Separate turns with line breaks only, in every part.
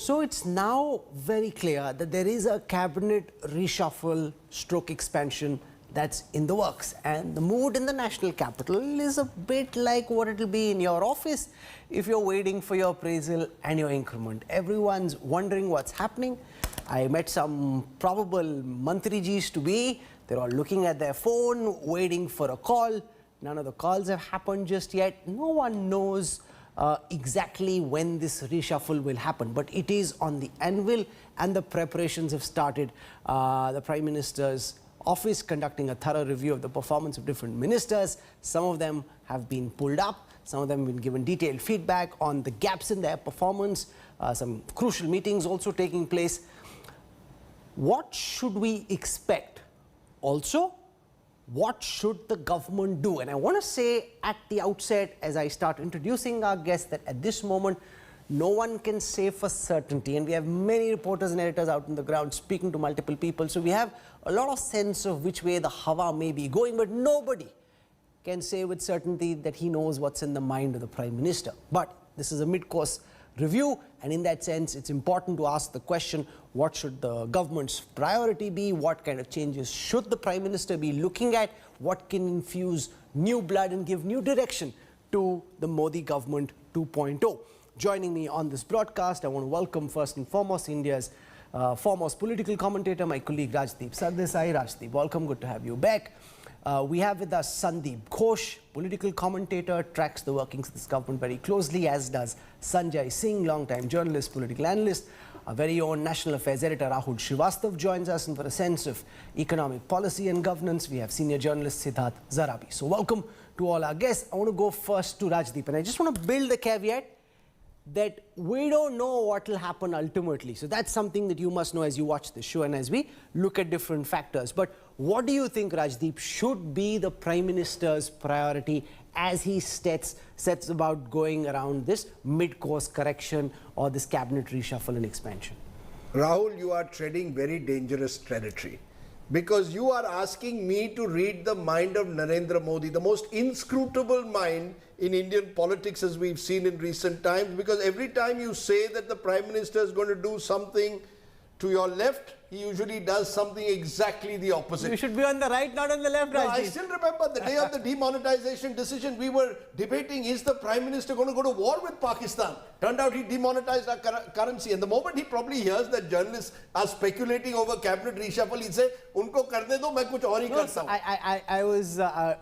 So it's now very clear that there is a cabinet reshuffle stroke expansion that's in the works, and the mood in the national capital is a bit like what it will be in your office if you're waiting for your appraisal and your increment. Everyone's wondering what's happening. I met some probable mantrijis to be. They're all looking at their phone, waiting for a call. None of the calls have happened just yet. No one knows exactly when this reshuffle will happen, but it is on the anvil and the preparations have started. The Prime Minister's office conducting a thorough review of the performance of different ministers. Some of them have been pulled up, some of them have been given detailed feedback on the gaps in their performance, some crucial meetings also taking place. What should we expect? Also, what should the government do? And I want to say at the outset, as I start introducing our guests, that at this moment, no one can say for certainty, and we have many reporters and editors out on the ground speaking to multiple people, so we have a lot of sense of which way the hawa may be going, but nobody can say with certainty that he knows what's in the mind of the Prime Minister. But this is a mid-course review, and in that sense, it's important to ask the question, what should the government's priority be? What kind of changes should the Prime Minister be looking at? What can infuse new blood and give new direction to the Modi government 2.0? Joining me on this broadcast, I want to welcome first and foremost India's foremost political commentator, my colleague Rajdeep Sardesai. Rajdeep, welcome, good to have you back. We have with us Sandeep Ghosh, political commentator, tracks the workings of this government very closely, as does Sanjay Singh, long-time journalist, political analyst. Our very own national affairs editor Rahul Srivastav joins us, and for a sense of economic policy and governance, we have senior journalist Siddharth Zarabi. So welcome to all our guests. I want to go first to Rajdeep, and I just want to build a caveat that we don't know what will happen ultimately. So that's something that you must know as you watch the show and as we look at different factors. But what do you think, Rajdeep, should be the Prime Minister's priority as he sets about going around this mid-course correction or this cabinet reshuffle and expansion?
Rahul, you are treading very dangerous territory, because you are asking me to read the mind of Narendra Modi, the most inscrutable mind in Indian politics as we've seen in recent times, because every time you say that the Prime Minister is going to do something to your left, he usually does something exactly the opposite.
You should be on the right, not on the left, Rajdeep.
I still remember the day of the demonetization decision, we were debating, is the Prime Minister going to go to war with Pakistan? Turned out he demonetized our currency, and the moment he probably hears that journalists are speculating over cabinet reshuffle, he'd say, Unko karne do, main kuch aur hi karta hu.
I was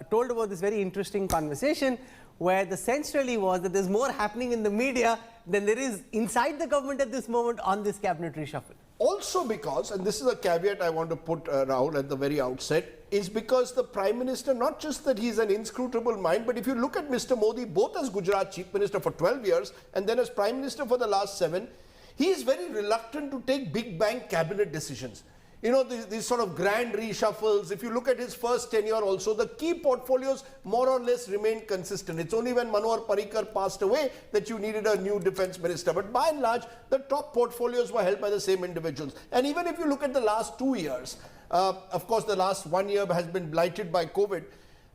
told about this very interesting conversation where the sense really was that there's more happening in the media than there is inside the government at this moment on this cabinet reshuffle.
Also because, and this is a caveat I want to put, Rahul, at the very outset, is because the Prime Minister, not just that he's an inscrutable mind, but if you look at Mr. Modi, both as Gujarat Chief Minister for 12 years and then as Prime Minister for the last 7, he is very reluctant to take big bang cabinet decisions. You know, these sort of grand reshuffles, if you look at his first tenure also, the key portfolios more or less remained consistent. It's only when Manohar Parrikar passed away that you needed a new defense minister. But by and large, the top portfolios were held by the same individuals. And even if you look at the last 2 years, of course, the last 1 year has been blighted by COVID,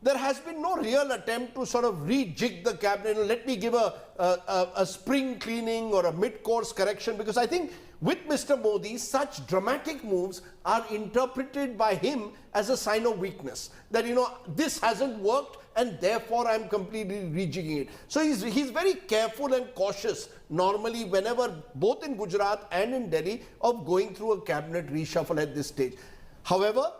there has been no real attempt to sort of rejig the cabinet. Let me give a spring cleaning or a mid-course correction, because I think with Mr. Modi, such dramatic moves are interpreted by him as a sign of weakness. That, you know, this hasn't worked and therefore I'm completely rejigging it. So he's very careful and cautious normally whenever, both in Gujarat and in Delhi, of going through a cabinet reshuffle at this stage. However,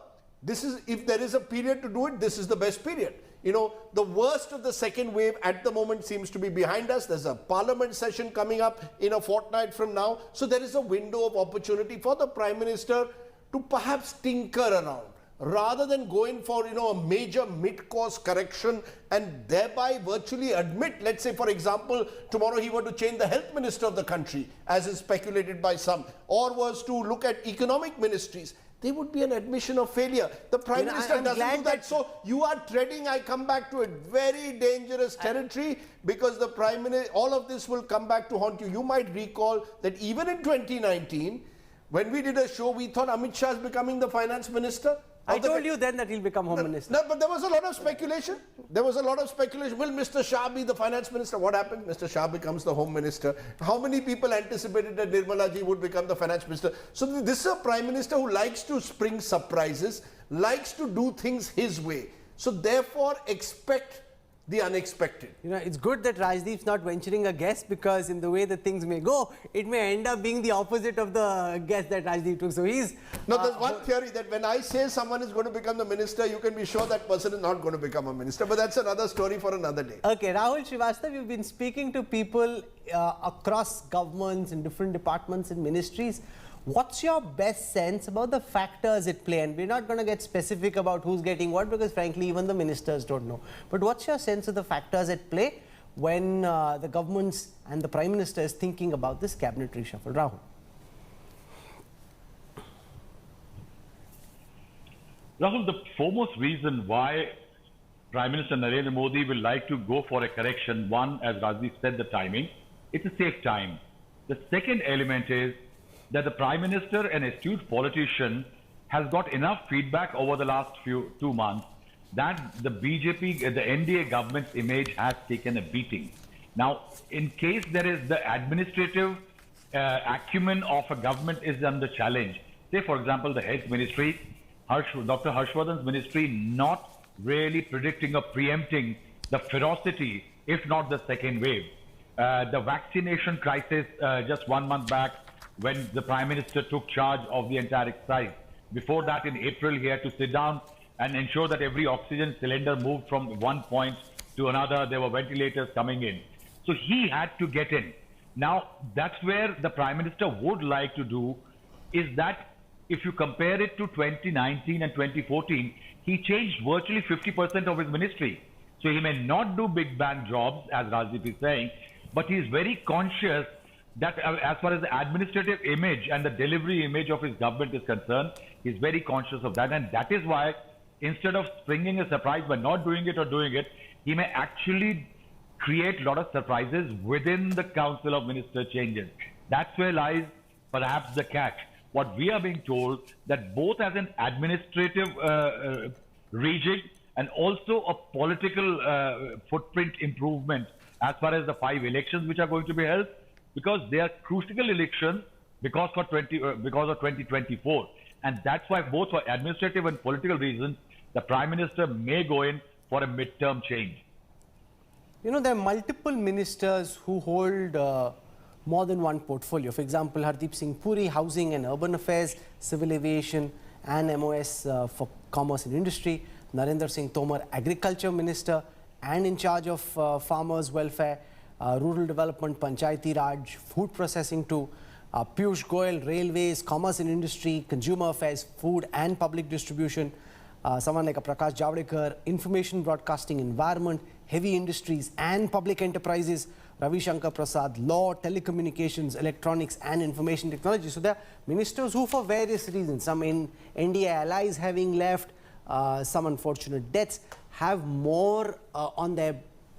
this is, if there is a period to do it, this is the best period. You know, the worst of the second wave at the moment seems to be behind us. There's a parliament session coming up in a fortnight from now. So there is a window of opportunity for the Prime Minister to perhaps tinker around, rather than going for, you know, a major mid-course correction and thereby virtually admit, let's say, for example, tomorrow he were to change the health minister of the country, as is speculated by some, or was to look at economic ministries. They would be an admission of failure. The Prime Minister doesn't do that. So you are treading, I come back to it, very dangerous territory, because the Prime Minister, all of this will come back to haunt you. You might recall that even in 2019, when we did a show, we thought Amit Shah is becoming the finance minister.
I told you then that he'll become Home Minister.
No, but there was a lot of speculation. There was a lot of speculation. Will Mr. Shah be the finance minister? What happened? Mr. Shah becomes the home minister. How many people anticipated that Nirmala ji would become the finance minister? So this is a prime minister who likes to spring surprises, likes to do things his way. So therefore, expect the unexpected.
You know, it's good that Rajdeep's not venturing a guess, because in the way that things may go, it may end up being the opposite of the guess that Rajdeep took. So he's...
Now, there's one theory that when I say someone is going to become the minister, you can be sure that person is not going to become a minister. But that's another story for another day.
Okay, Rahul Srivastava, you've been speaking to people across governments in different departments and ministries. What's your best sense about the factors at play? And we're not going to get specific about who's getting what, because frankly, even the ministers don't know. But what's your sense of the factors at play when the governments and the Prime Minister is thinking about this cabinet reshuffle? Rahul.
Rahul, the foremost reason why Prime Minister Narendra Modi will like to go for a correction, one, as Rajdeep said, the timing, it's a safe time. The second element is that the Prime Minister, an astute politician, has got enough feedback over the last 2 months that the BJP, the NDA government's image has taken a beating. Now, in case there is the administrative acumen of a government is under challenge, say for example the Health Ministry, Dr. Harshvardhan's ministry not really predicting or preempting the ferocity, if not the second wave. The vaccination crisis just 1 month back, when the Prime Minister took charge of the entire exercise. Before that, in April, he had to sit down and ensure that every oxygen cylinder moved from one point to another. There were ventilators coming in. So he had to get in. Now, that's where the Prime Minister would like to do, is that if you compare it to 2019 and 2014, he changed virtually 50% of his ministry. So he may not do big bang jobs, as Rajdeep is saying, but he is very conscious that as far as the administrative image and the delivery image of his government is concerned, he's very conscious of that. And that is why, instead of springing a surprise by not doing it or doing it, he may actually create a lot of surprises within the Council of Minister changes. That's where lies perhaps the catch. What we are being told, that both as an administrative rejig and also a political footprint improvement as far as the 5 elections which are going to be held, because they are crucial elections because of 2024. And that's why both for administrative and political reasons, the Prime Minister may go in for a midterm change.
You know, there are multiple ministers who hold more than one portfolio. For example, Hardeep Singh Puri, Housing and Urban Affairs, Civil Aviation and MOS for Commerce and Industry. Narendra Singh Tomar, Agriculture Minister and in charge of Farmers' Welfare. Rural Development, Panchayati Raj, Food Processing too, Piyush Goyal, Railways, Commerce and Industry, Consumer Affairs, Food and Public Distribution, someone like a Prakash Javadekar, Information Broadcasting, Environment, Heavy Industries and Public Enterprises, Ravi Shankar Prasad, Law, Telecommunications, Electronics and Information Technology. So there are ministers who, for various reasons, some in NDA allies having left, some unfortunate deaths, have more on their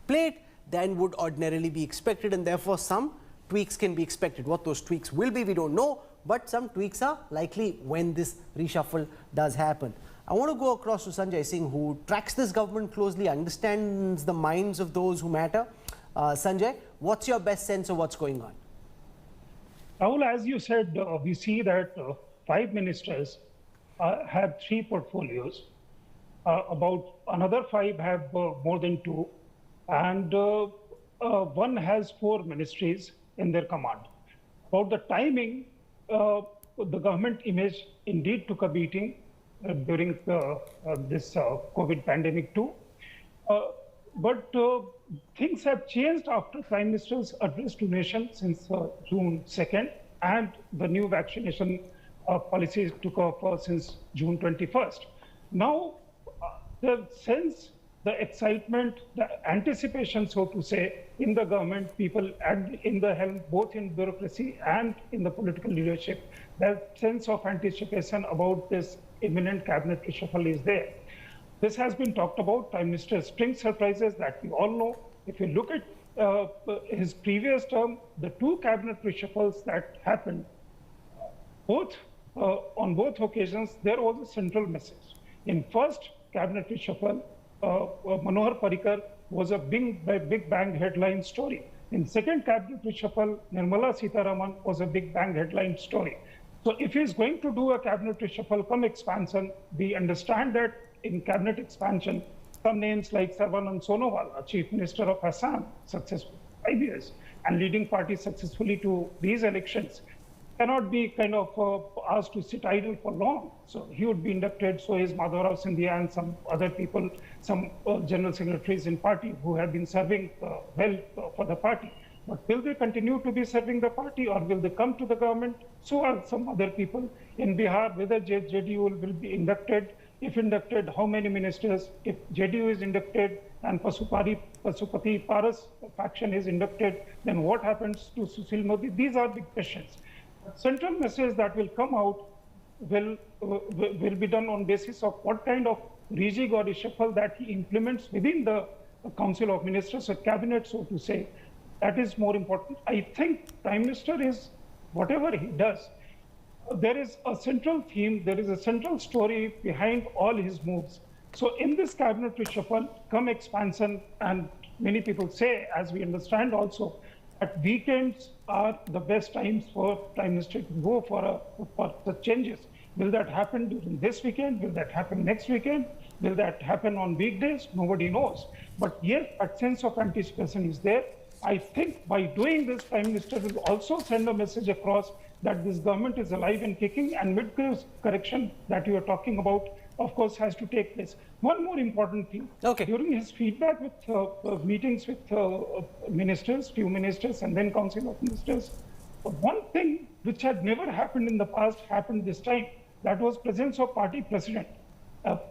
plate than would ordinarily be expected, and therefore some tweaks can be expected. What those tweaks will be, we don't know, but some tweaks are likely when this reshuffle does happen. I want to go across to Sanjay Singh, who tracks this government closely, understands the minds of those who matter. Sanjay, what's your best sense of what's going on?
Rahul, as you said, we see that 5 ministers have 3 portfolios. About another 5 have more than 2. And one has 4 ministries in their command. About the timing, the government image indeed took a beating during this COVID pandemic too. But things have changed after Prime Minister's address to nation since June 2nd, and the new vaccination policies took off since June 21st. Now, the sense, the excitement, the anticipation, so to say, in the government, people in the helm, both in bureaucracy and in the political leadership, that sense of anticipation about this imminent cabinet reshuffle is there. This has been talked about, Prime Minister's spring surprises that we all know. If you look at his previous term, the 2 cabinet reshuffles that happened, on both occasions, there was a central message. In first cabinet reshuffle, Manohar Parrikar was a big bang headline story. In second cabinet reshuffle, Nirmala Sitharaman was a big bang headline story. So if he's going to do a cabinet reshuffle come expansion, we understand that in cabinet expansion, some names like Sarvanand Sonowal, Chief Minister of Assam, successful 5 years, and leading party successfully to these elections, cannot be kind of asked to sit idle for long. So he would be inducted, so is Madhavrao Sindhia and some other people, some general secretaries in party who have been serving well for the party. But will they continue to be serving the party, or will they come to the government? So are some other people. In Bihar, whether JDU will be inducted, if inducted, how many ministers? If JDU is inducted and Pasupati Paras faction is inducted, then what happens to Sushil Modi? These are big questions. Central message that will come out will be done on basis of what kind of rejig or reshuffle that he implements within the Council of Ministers or cabinet, so to say. That is more important. I think Prime Minister is, whatever he does, there is a central theme, there is a central story behind all his moves. So in this cabinet reshuffle, come expansion, and many people say, as we understand also, that weekends are the best times for Prime Minister to go for the changes. Will that happen during this weekend? Will that happen next weekend? Will that happen on weekdays? Nobody knows. But yes, that sense of anticipation is there. I think by doing this, Prime Minister will also send a message across that this government is alive and kicking, and mid-course correction that you are talking about, of course, has to take place. One more important thing.
Okay.
During his feedback with meetings with ministers, few ministers, and then Council of Ministers, one thing which had never happened in the past happened this time. That was presence of party president.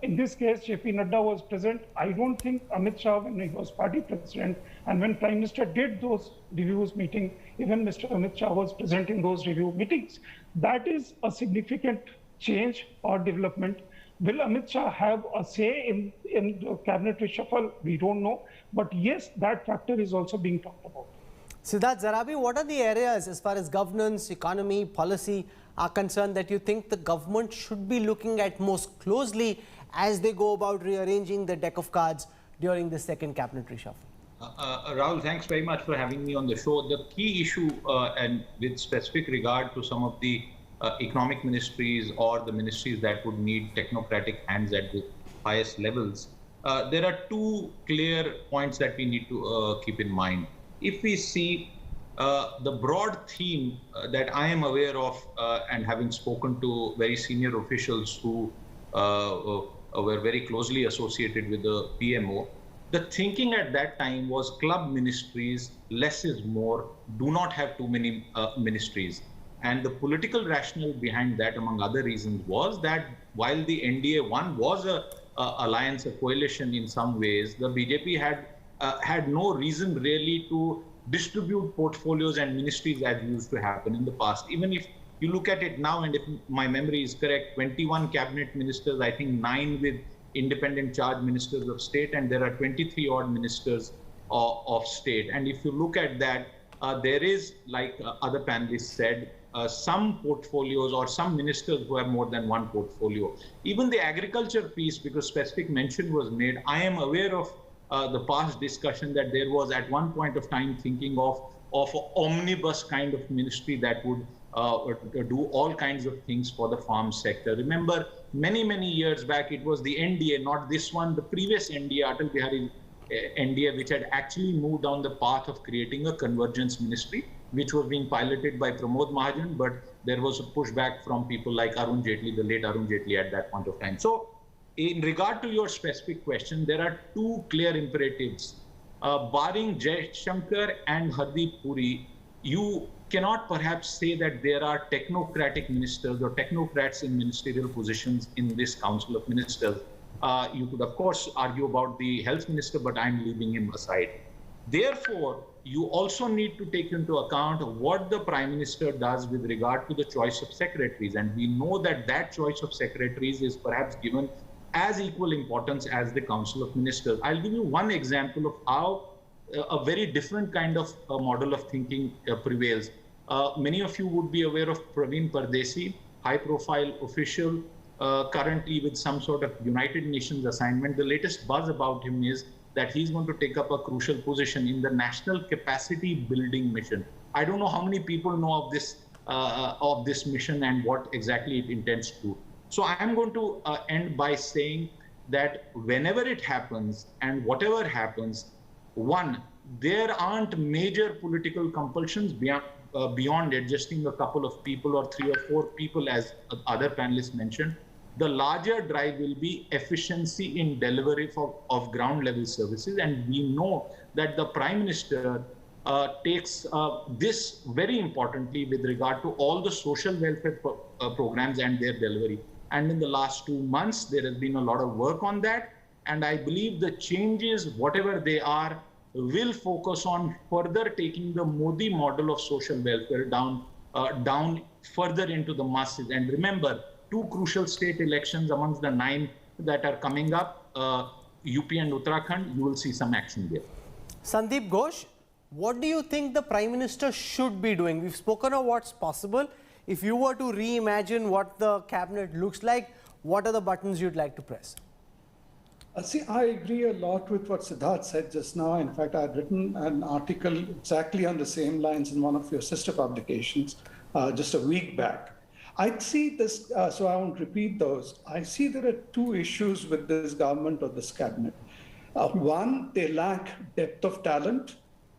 In this case, JP Nadda was present. I don't think Amit Shah, when he was party president, and when Prime Minister did those reviews meeting, even Mr. Amit Shah was present in those review meetings. That is a significant change or development. Will Amit Shah have a say in the cabinet reshuffle? We don't know. But yes, that factor is also being talked about.
Siddharth Zarabi, what are the areas as far as governance, economy, policy are concerned that you think the government should be looking at most closely as they go about rearranging the deck of cards during the second cabinet reshuffle?
Rahul, thanks very much for having me on the show. The key issue, and with specific regard to some of the economic ministries or the ministries that would need technocratic hands at the highest levels, there are two clear points that we need to keep in mind. If we see the broad theme that I am aware of, and having spoken to very senior officials who were very closely associated with the PMO, the thinking at that time was club ministries, less is more, do not have too many ministries. And the political rationale behind that, among other reasons, was that while the NDA one was a alliance, a coalition in some ways, the BJP had no reason really to distribute portfolios and ministries as used to happen in the past. Even if you look at it now, and if my memory is correct, 21 cabinet ministers, I think 9 with independent charge ministers of state, and there are 23 odd ministers of state. And if you look at that, there is, like other panelists said, some portfolios or some ministers who have more than one portfolio. Even the agriculture piece, because specific mention was made, I am aware of the past discussion that there was at one point of time thinking of an omnibus kind of ministry that would do all kinds of things for the farm sector. Remember, many years back, it was the NDA, not this one, the previous NDA, Atal Bihari NDA, which had actually moved down the path of creating a convergence ministry, which was being piloted by Pramod Mahajan, but there was a pushback from people like Arun Jaitley, the late Arun Jaitley at that point of time. So, in regard to your specific question, there are two clear imperatives. Barring Jai Shankar and Hardeep Puri, you cannot perhaps say that there are technocratic ministers or technocrats in ministerial positions in this Council of Ministers. You could, of course, argue about the health minister, but I'm leaving him aside. Therefore, you also need to take into account what the Prime Minister does with regard to the choice of secretaries. And we know that that choice of secretaries is perhaps given as equal importance as the Council of Ministers. I'll give you one example of how a very different kind of model of thinking prevails. Many of you would be aware of Praveen Pardesi, high-profile official currently with some sort of United Nations assignment. The latest buzz about him is that he's going to take up a crucial position in the National Capacity Building Mission. I don't know how many people know of this mission and what exactly it intends to do. So I am going to end by saying that whenever it happens and whatever happens, one, there aren't major political compulsions beyond adjusting a couple of people or 3 or 4 people, as other panelists mentioned. The larger drive will be efficiency in delivery of ground level services. And we know that the Prime Minister takes this very importantly with regard to all the social welfare programs and their delivery. And in the last 2 months, there has been a lot of work on that. And I believe the changes, whatever they are, will focus on further taking the Modi model of social welfare down further into the masses. And remember, 2 crucial state elections amongst the 9 that are coming up, UP and Uttarakhand, you will see some action there.
Sandeep Ghosh, what do you think the Prime Minister should be doing? We've spoken of what's possible. If you were to reimagine what the cabinet looks like, what are the buttons you'd like to press?
See, I agree a lot with what Siddharth said just now. In fact, I had written an article exactly on the same lines in one of your sister publications just a week back. I see this, so I won't repeat those. I see there are 2 issues with this government or this cabinet. One, they lack depth of talent,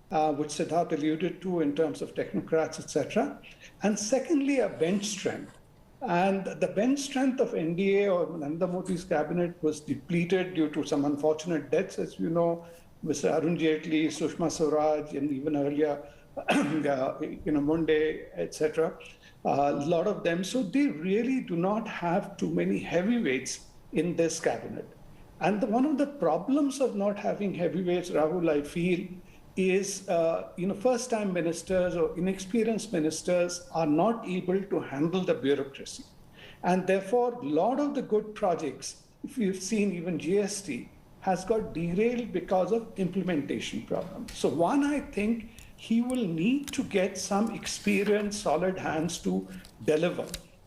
which Siddharth alluded to in terms of technocrats, etc. And secondly, a bench strength. And the bench strength of NDA or Narendra Modi's cabinet was depleted due to some unfortunate deaths, as you know, Mr. Arun Jaitley, Sushma Swaraj, and even earlier, Munde, etc. A lot of them. So they really do not have too many heavyweights in this cabinet. And one of the problems of not having heavyweights, Rahul, I feel, is first-time ministers or inexperienced ministers are not able to handle the bureaucracy. And therefore, a lot of the good projects, if you've seen even GST, has got derailed because of implementation problems. So one, I think he will need to get some experienced, solid hands to deliver,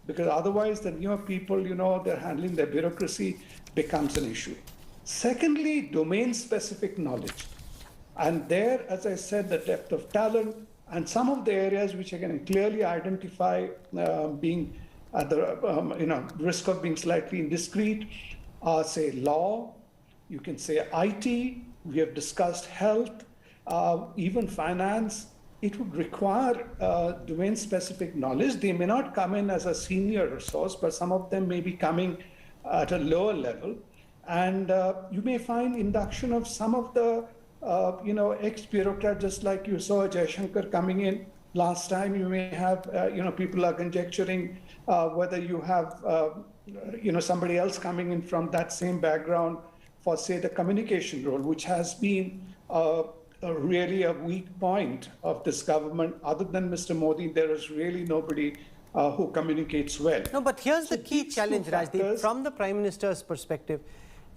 because otherwise the newer people, they're handling their bureaucracy becomes an issue. Secondly, domain-specific knowledge. And there, as I said, the depth of talent and some of the areas which I can clearly identify being at the risk of being slightly indiscreet are, say, law, you can say IT, we have discussed health, even finance. It would require domain-specific knowledge. They may not come in as a senior resource, but some of them may be coming at a lower level. And you may find induction of some of the ex-bureaucrat, just like you saw Jaishankar coming in last time. You may have, people are conjecturing whether you have, somebody else coming in from that same background for, say, the communication role, which has been really a weak point of this government. Other than Mr. Modi, there is really nobody who communicates well.
No, but here's the key challenge, Rajdeep, from the Prime Minister's perspective.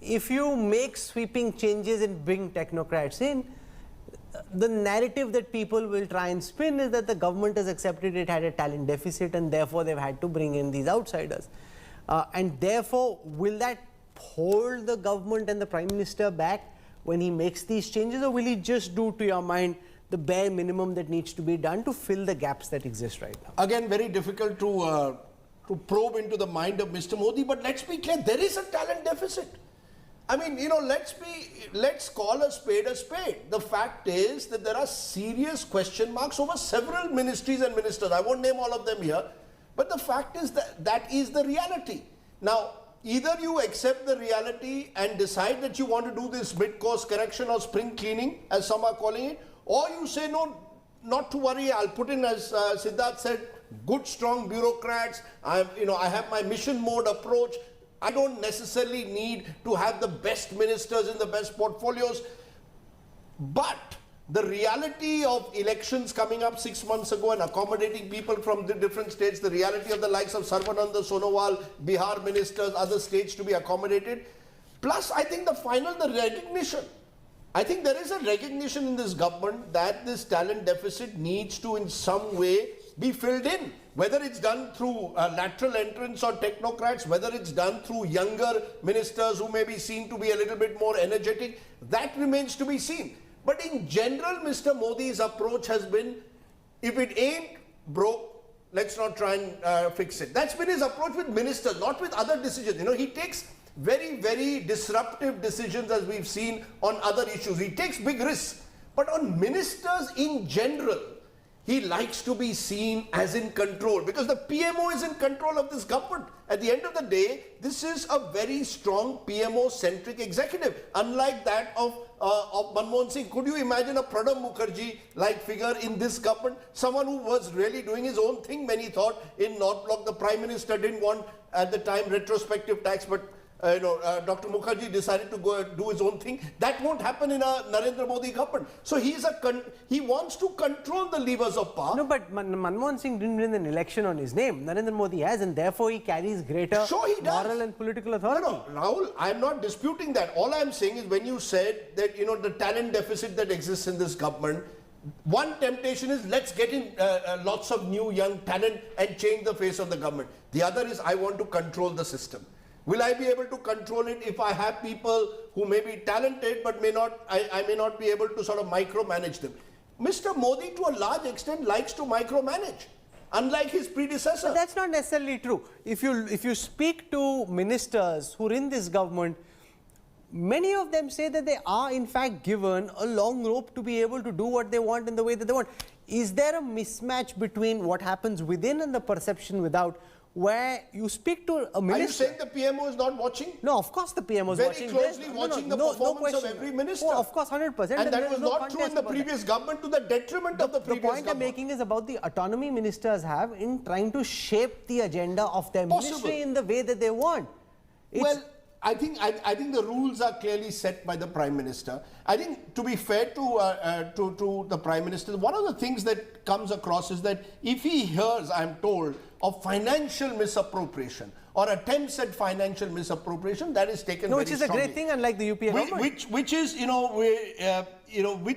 If you make sweeping changes and bring technocrats in, the narrative that people will try and spin is that the government has accepted it had a talent deficit and therefore they've had to bring in these outsiders. And therefore, will that hold the government and the Prime Minister back when he makes these changes, or will he just do, to your mind, the bare minimum that needs to be done to fill the gaps that exist right now?
Again, very difficult to probe into the mind of Mr. Modi, but let's be clear, there is a talent deficit. I mean, let's call a spade a spade. The fact is that there are serious question marks over several ministries and ministers. I won't name all of them here, but the fact is that is the reality. Now, either you accept the reality and decide that you want to do this mid-course correction or spring cleaning, as some are calling it, or you say, no, not to worry, I'll put in, as Siddharth said, good, strong bureaucrats. I have my mission mode approach. I don't necessarily need to have the best ministers in the best portfolios. But the reality of elections coming up 6 months ago and accommodating people from the different states, the reality of the likes of Sarvananda Sonowal, Bihar ministers, other states to be accommodated. Plus, I think the recognition. I think there is a recognition in this government that this talent deficit needs to in some way be filled in. Whether it's done through lateral entrance or technocrats, whether it's done through younger ministers who may be seen to be a little bit more energetic, that remains to be seen. But in general, Mr. Modi's approach has been, if it ain't broke, let's not try and fix it. That's been his approach with ministers, not with other decisions. You know, he takes very, very disruptive decisions, as we've seen on other issues. He takes big risks. But on ministers in general, he likes to be seen as in control, because the PMO is in control of this government. At the end of the day, this is a very strong PMO-centric executive, unlike that of Manmohan Singh. Could you imagine a Pranab Mukherjee-like figure in this government? Someone who was really doing his own thing, many thought, in North Block. The Prime Minister didn't want, at the time, retrospective tax, but Dr. Mukherjee decided to go and do his own thing. That won't happen in a Narendra Modi government. So he wants to control the levers of power.
No, but Manmohan Singh didn't win an election on his name. Narendra Modi has, and therefore he carries greater moral and political authority.
No, Rahul, I'm not disputing that. All I'm saying is, when you said that, the talent deficit that exists in this government, one temptation is, let's get in lots of new young talent and change the face of the government. The other is, I want to control the system. Will I be able to control it if I have people who may be talented but I may not be able to sort of micromanage them? Mr. Modi, to a large extent, likes to micromanage, unlike his predecessor.
But that's not necessarily true. If you speak to ministers who are in this government, many of them say that they are in fact given a long rope to be able to do what they want in the way that they want. Is there a mismatch between what happens within and the perception without? Where you speak to a minister...
Are you saying the PMO is not watching?
No, of course the PMO is watching.
Very closely watching the performance of every minister.
Oh, of course, 100%.
And that was not true in the previous government, to the detriment of the previous government.
The point I'm making is about the autonomy ministers have in trying to shape the agenda of their ministry in the way that they want.
Well, I think the rules are clearly set by the Prime Minister. I think, to be fair to the Prime Minister, one of the things that comes across is that if he hears, I'm told, of financial misappropriation or attempts at financial misappropriation, that is taken very strongly.
Which is a great thing, unlike the UPA government.
Which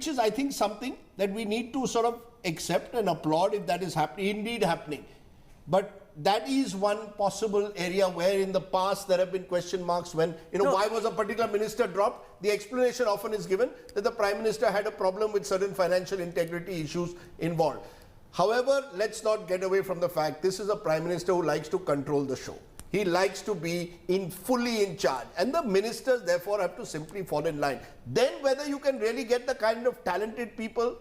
is, I think, something that we need to sort of accept and applaud if that is indeed happening. But that is one possible area where in the past there have been question marks when, why was a particular minister dropped? The explanation often is given that the Prime Minister had a problem with certain financial integrity issues involved. However, let's not get away from the fact this is a Prime Minister who likes to control the show. He likes to be fully in charge, and the ministers therefore have to simply fall in line. Then whether you can really get the kind of talented people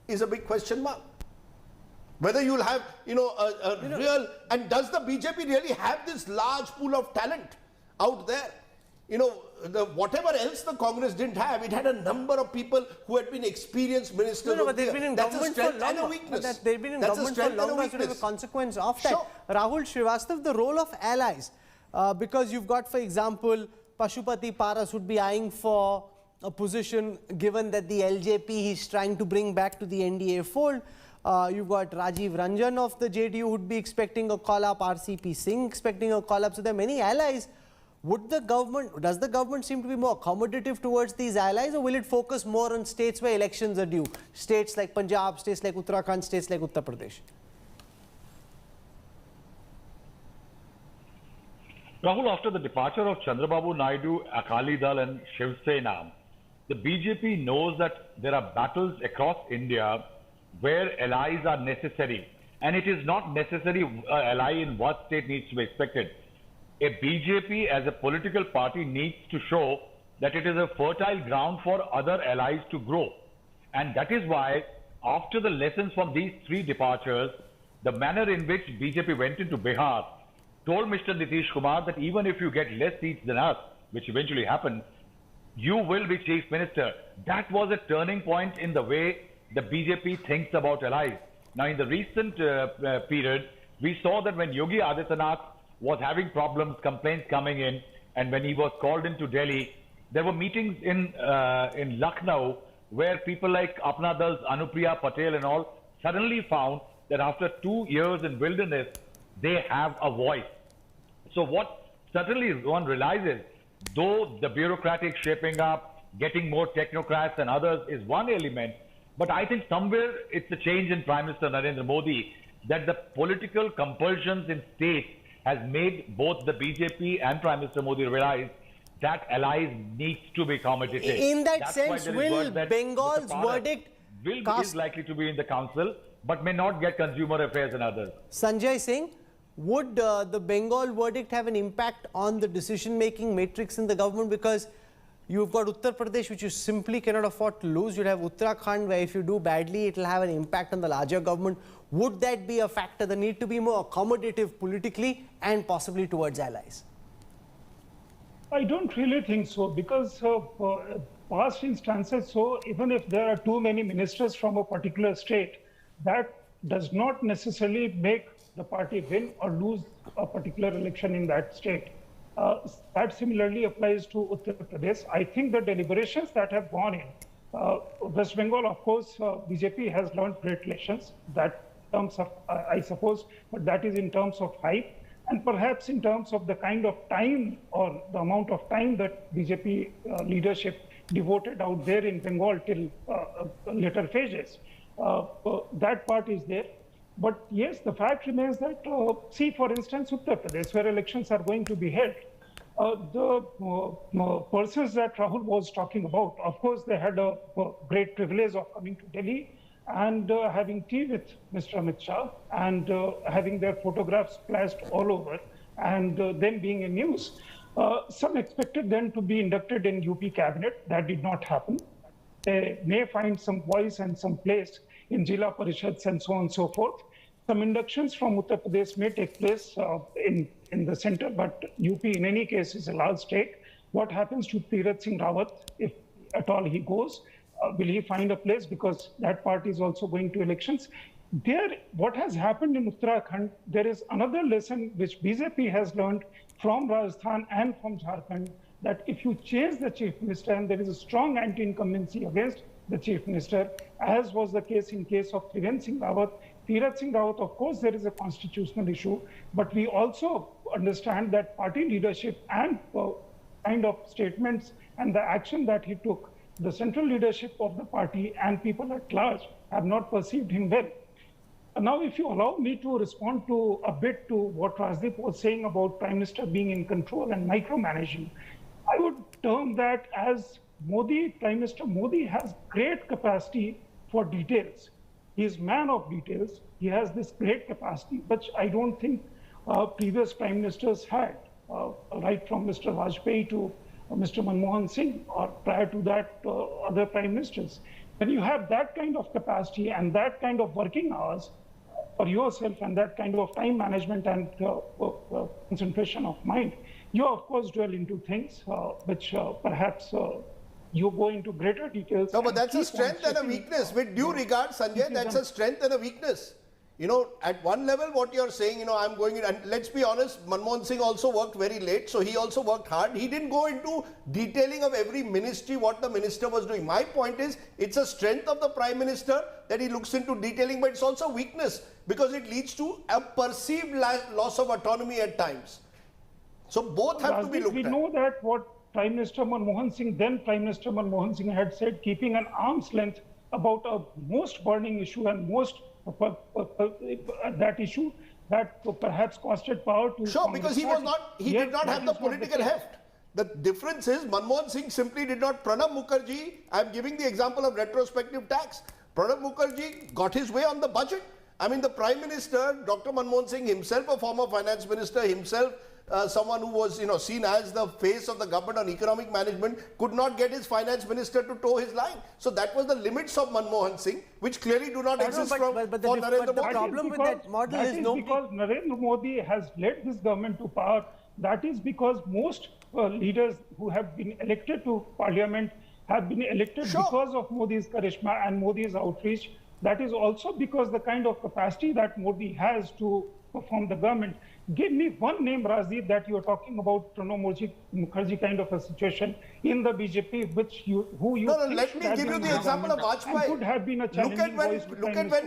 is a big question mark. Whether you'll have, real, and does the BJP really have this large pool of talent out there? Whatever else the Congress didn't have, it had a number of people who had been experienced ministers.
But they've been in government for longer. They've been in government for longer, sort of a consequence of that.
Sure.
Rahul Srivastav, the role of allies, because you've got, for example, Pashupati Paras would be eyeing for a position given that the LJP he's trying to bring back to the NDA fold. You've got Rajiv Ranjan of the JDU would be expecting a call-up, RCP Singh expecting a call-up. So there are many allies. Does the government seem to be more accommodative towards these allies, or will it focus more on states where elections are due? States like Punjab, states like Uttarakhand, states like Uttar Pradesh.
Rahul, after the departure of Chandrababu Naidu, Akali Dal and Shiv Sena, the BJP knows that there are battles across India where allies are necessary. And it is not necessary an ally in what state needs to be expected. A BJP as a political party needs to show that it is a fertile ground for other allies to grow. And that is why, after the lessons from these three departures, the manner in which BJP went into Bihar told Mr. Nitish Kumar that even if you get less seats than us, which eventually happened, you will be chief minister. That was a turning point in the way the BJP thinks about allies. Now, in the recent period, we saw that when Yogi Adityanath was having problems, complaints coming in, and when he was called into Delhi, there were meetings in Lucknow where people like Apna Dal's Anupriya Patel and all suddenly found that after 2 years in wilderness, they have a voice. So what certainly one realizes, though the bureaucratic shaping up, getting more technocrats and others is one element, but I think somewhere it's a change in Prime Minister Narendra Modi. that the political compulsions in state has made both the BJP and Prime Minister Modi realize that allies needs to be accommodated.
In that
That's why
sense,
there is
will
word that
Bengal's
Mr. Parak
verdict
is likely to be in the council, but may not get consumer affairs and others.
Sanjay Singh, would the Bengal verdict have an impact on the decision-making matrix in the government? Because you've got Uttar Pradesh, which you simply cannot afford to lose. You'll have Uttarakhand, where if you do badly, it will have an impact on the larger government. Would that be a factor? The need to be more accommodative politically and possibly towards allies?
I don't really think so, because past instances, so even if there are too many ministers from a particular state, that does not necessarily make the party win or lose a particular election in that state. That similarly applies to Uttar Pradesh. I think the deliberations that have gone in, West Bengal, of course, BJP has learned great lessons, that terms of, I suppose, but that is in terms of hype, and perhaps in terms of the kind of time or the amount of time that BJP leadership devoted out there in Bengal till later phases. That part is there. But yes, the fact remains that, see, for instance, Uttar Pradesh, where elections are going to be held, the persons that Rahul was talking about, of course, they had a great privilege of coming to Delhi and having tea with Mr. Amit Shah and having their photographs splashed all over and them being in news. Some expected them to be inducted in UP cabinet. That did not happen. They may find some voice and some place in Jila Parishads and so on and so forth. Some inductions from Uttar Pradesh may take place in the center, but UP in any case is a large state. What happens to Tirath Singh Rawat, if at all he goes? Will he find a place? Because that party is also going to elections. There, what has happened in Uttarakhand, there is another lesson which BJP has learned from Rajasthan and from Jharkhand, that if you change the chief minister and there is a strong anti-incumbency against the chief minister, as was the case in case of Tirath Singh Rawat. Tirath Singh Rawat, of course, there is a constitutional issue, but we also understand that party leadership and kind of statements and the action that he took, the central leadership of the party and people at large have not perceived him well. Now, if you allow me to respond to a bit to what Rajdeep was saying about Prime Minister being in control and micromanaging, I would term that as Prime Minister Modi has great capacity for details. He is man of details. He has this great capacity, which I don't think previous prime ministers had, right from Mr. Vajpayee to Mr. Manmohan Singh, or prior to that, other prime ministers. When you have that kind of capacity and that kind of working hours for yourself and that kind of time management and concentration of mind, you of course dwell into things which perhaps you go into greater details.
No, but that's a strength and a weakness. With due regard, Sanjay, that's a strength and a weakness. You know, at one level, what you're saying, you know, I'm going in, and let's be honest, Manmohan Singh also worked very late, so he also worked hard. He didn't go into detailing of every ministry, what the minister was doing. My point is, it's a strength of the Prime Minister that he looks into detailing, but it's also a weakness because it leads to a perceived loss of autonomy at times. So both have to be looked at.
We know that what Prime Minister Manmohan Singh, then Prime Minister Manmohan Singh had said, keeping an arm's length about a most burning issue and most that issue that perhaps costed power to
Sure, because he did not have the political heft. The difference is Manmohan Singh simply did not. Pranab Mukherjee, I'm giving the example of retrospective tax. Pranab Mukherjee got his way on the budget. I mean, the Prime Minister, Dr. Manmohan Singh himself, a former finance minister, himself, someone who was, you know, seen as the face of the government on economic management, could not get his finance minister to toe his line. So that was the limits of Manmohan Singh, which clearly do not exist for Narendra Modi.
The problem with that model is
because Narendra Modi has led this government to power. That is because most leaders who have been elected to parliament have been elected because of Modi's charisma and Modi's outreach. That is also because the kind of capacity that Modi has to perform the government. Give me one name, Rajdeep, that you are talking about, Pranab Mukherjee kind of a situation in the BJP,
let me give you the example of Vajpayee.
Could have been a
look at when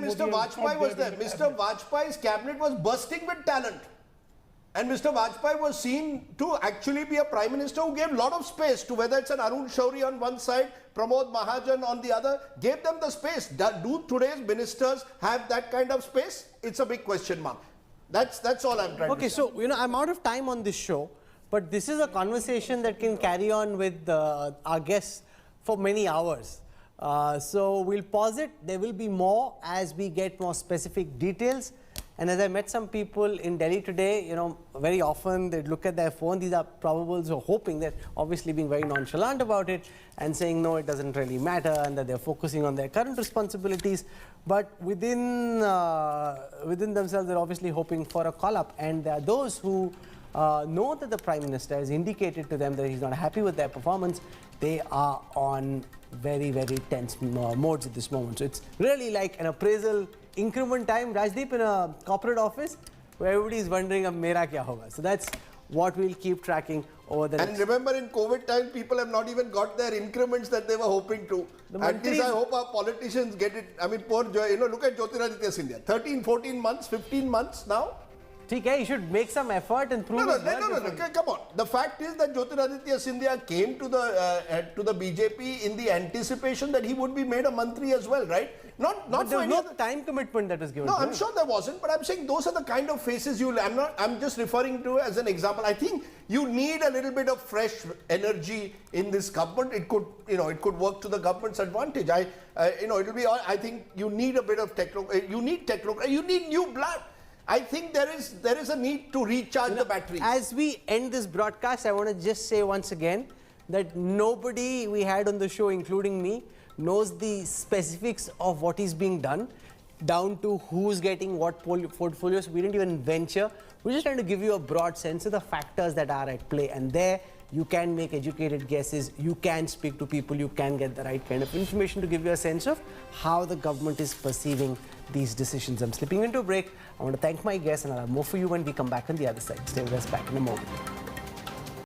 Mr. Vajpayee was there. Mr. Vajpayee's cabinet was bursting with talent. And Mr. Vajpayee was seen to actually be a prime minister who gave a lot of space to whether it's an Arun Shauri on one side, Pramod Mahajan on the other, gave them the space. Do today's ministers have that kind of space? It's a big question mark. That's all I'm trying to say.
Okay, so, I'm out of time on this show, but this is a conversation that can carry on with our guests for many hours. So we'll pause it. There will be more as we get more specific details. And as I met some people in Delhi today, very often they'd look at their phone. These are probables who are hoping that, obviously being very nonchalant about it and saying, no, it doesn't really matter, and that they're focusing on their current responsibilities. But within themselves, they're obviously hoping for a call-up. And there are those who know that the Prime Minister has indicated to them that he's not happy with their performance. They are on very, very tense modes at this moment. So it's really like an appraisal increment time, Rajdeep, in a corporate office where everybody is wondering, mera kya hoga? So that's what we'll keep tracking over the next.
And remember, in COVID time, people have not even got their increments that they were hoping to. At least I hope our politicians get it. I mean, poor, look at Jyotiraditya Scindia. 13, 14 months, 15 months now.
Okay, you should make some effort and prove
No, come on. The fact is that Jyotiraditya Scindia came to the BJP in the anticipation that he would be made a mantri as well, right? Not
but
for
there was
any
no
other
time commitment that was given.
No,
to
I'm
him.
sure there wasn't, but I'm saying those are the kind of faces I'm just referring to as an example. I think you need a little bit of fresh energy in this government. It could, it could work to the government's advantage. I think you need a bit of you need new blood. I think there is a need to recharge the battery.
As we end this broadcast, I want to just say once again that nobody we had on the show, including me, knows the specifics of what is being done, down to who's getting what portfolios. We didn't even venture. We're just trying to give you a broad sense of the factors that are at play. And there, you can make educated guesses, you can speak to people, you can get the right kind of information to give you a sense of how the government is perceiving these decisions. I'm slipping into a break. I want to thank my guests, and I'll have more for you when we come back on the other side. Stay with us, back in a moment.